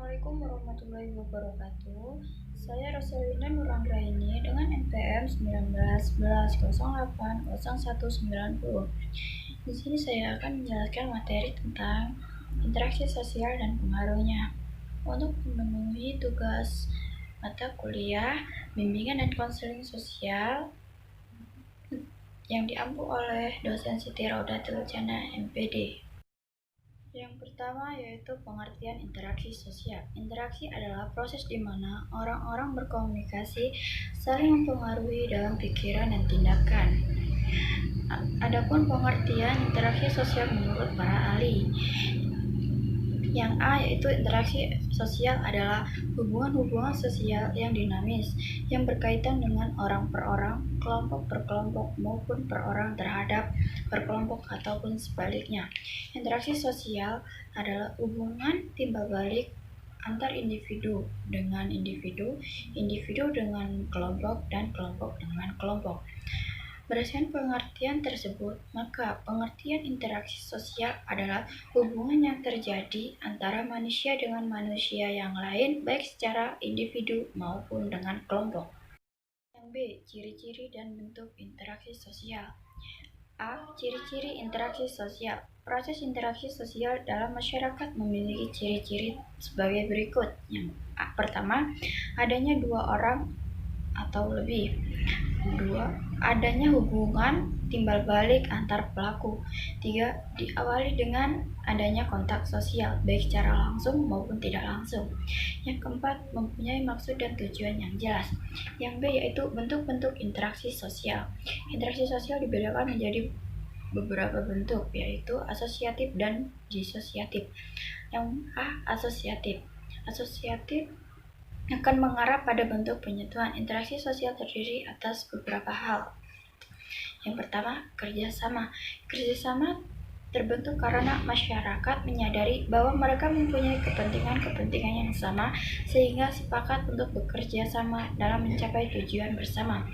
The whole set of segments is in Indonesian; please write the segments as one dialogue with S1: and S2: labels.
S1: Assalamualaikum warahmatullahi wabarakatuh. Saya Rosalina Nuranggraini dengan NPM 1911080190. Di sini saya akan menjelaskan materi tentang interaksi sosial dan pengaruhnya. Untuk memenuhi tugas mata kuliah, bimbingan dan konseling sosial yang diampu oleh dosen Siti Raudatul Jannah MPD. Yang pertama yaitu pengertian interaksi sosial. Interaksi adalah proses di mana orang-orang berkomunikasi, saling mempengaruhi dalam pikiran dan tindakan. Adapun pengertian interaksi sosial menurut para ahli. Yang A yaitu interaksi sosial adalah hubungan-hubungan sosial yang dinamis, yang berkaitan dengan orang per orang, kelompok per kelompok, maupun per orang terhadap berkelompok ataupun sebaliknya. Interaksi sosial adalah hubungan timbal balik antar individu dengan individu, individu dengan kelompok, dan kelompok dengan kelompok. Berdasarkan pengertian tersebut, maka pengertian interaksi sosial adalah hubungan yang terjadi antara manusia dengan manusia yang lain, baik secara individu maupun dengan kelompok. Yang B. Ciri-ciri dan bentuk interaksi sosial. A. Ciri-ciri interaksi sosial. Proses interaksi sosial dalam masyarakat memiliki ciri-ciri sebagai berikut. Yang pertama, adanya dua orang atau lebih. Dua, adanya hubungan timbal balik antar pelaku. Tiga, diawali dengan adanya kontak sosial, baik secara langsung maupun tidak langsung. Yang keempat, mempunyai maksud dan tujuan yang jelas. Yang B yaitu bentuk-bentuk interaksi sosial. Interaksi sosial dibedakan menjadi beberapa bentuk, yaitu asosiatif dan disosiatif. Yang A, asosiatif. Asosiatif akan mengarah pada bentuk penyatuan. Interaksi sosial terdiri atas beberapa hal. Yang pertama, kerjasama. Kerjasama terbentuk karena masyarakat menyadari bahwa mereka mempunyai kepentingan-kepentingan yang sama sehingga sepakat untuk bekerja sama dalam mencapai tujuan bersama.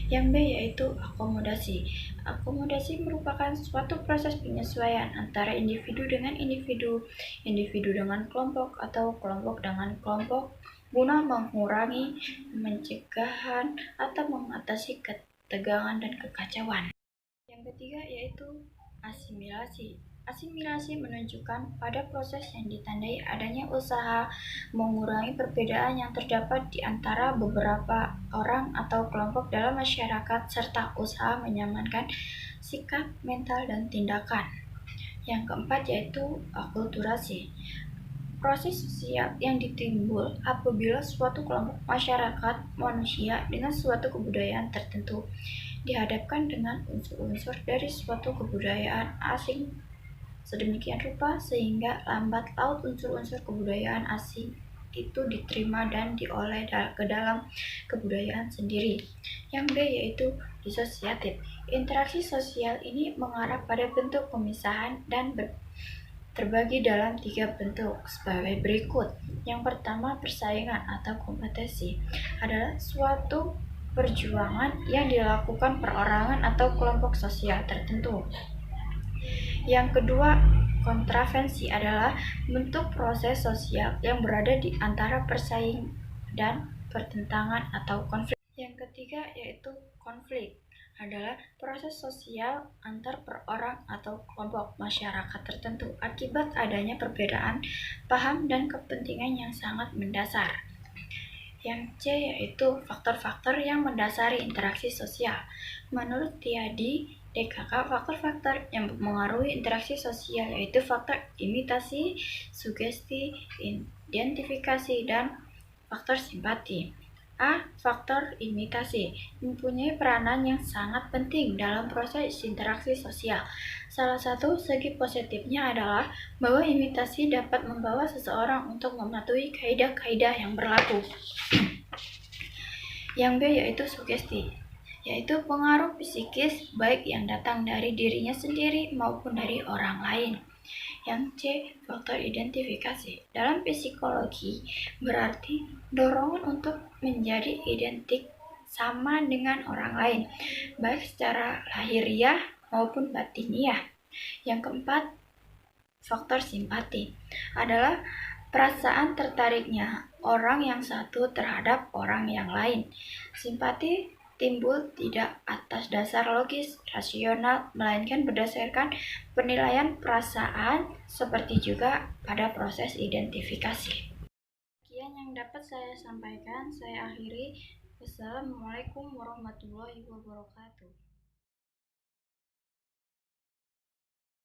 S1: Yang B yaitu akomodasi. Akomodasi merupakan suatu proses penyesuaian antara individu dengan individu, individu dengan kelompok, atau kelompok dengan kelompok guna mengurangi, mencegahan, atau mengatasi ketegangan dan kekacauan. Yang ketiga yaitu asimilasi. Asimilasi menunjukkan pada proses yang ditandai adanya usaha mengurangi perbedaan yang terdapat di antara beberapa orang atau kelompok dalam masyarakat serta usaha menyamankan sikap, mental, dan tindakan. Yang keempat yaitu akulturasi. Proses sosial yang ditimbul apabila suatu kelompok masyarakat manusia dengan suatu kebudayaan tertentu dihadapkan dengan unsur-unsur dari suatu kebudayaan asing sedemikian rupa sehingga lambat laut unsur-unsur kebudayaan asing itu diterima dan diolah ke dalam kebudayaan sendiri. Yang B yaitu disosiatif. Interaksi sosial ini mengarah pada bentuk pemisahan dan terbagi dalam 3 bentuk sebagai berikut. Yang pertama, persaingan atau kompetisi adalah suatu perjuangan yang dilakukan perorangan atau kelompok sosial tertentu. Yang kedua, kontravensi adalah bentuk proses sosial yang berada di antara persaing dan pertentangan atau konflik. Yang ketiga yaitu konflik adalah proses sosial antar perorang atau kelompok masyarakat tertentu akibat adanya perbedaan paham dan kepentingan yang sangat mendasar. Yang C yaitu faktor-faktor yang mendasari interaksi sosial. Menurut Tiadi DKK, faktor-faktor yang mengaruhi interaksi sosial yaitu faktor imitasi, sugesti, identifikasi, dan faktor simpati. A. Faktor imitasi mempunyai peranan yang sangat penting dalam proses interaksi sosial. Salah satu segi positifnya adalah bahwa imitasi dapat membawa seseorang untuk mematuhi kaidah-kaidah yang berlaku. Yang B yaitu sugesti, yaitu pengaruh psikis baik yang datang dari dirinya sendiri maupun dari orang lain. Yang C, faktor identifikasi. Dalam psikologi berarti dorongan untuk menjadi identik sama dengan orang lain, baik secara lahiriah maupun batiniah. Yang keempat, faktor simpati adalah Perasaan tertariknya orang yang satu terhadap orang yang lain. Simpati timbul tidak atas dasar logis, rasional, melainkan berdasarkan penilaian perasaan, seperti juga pada proses identifikasi. Sekian yang dapat saya sampaikan, saya akhiri. Wassalamualaikum warahmatullahi wabarakatuh.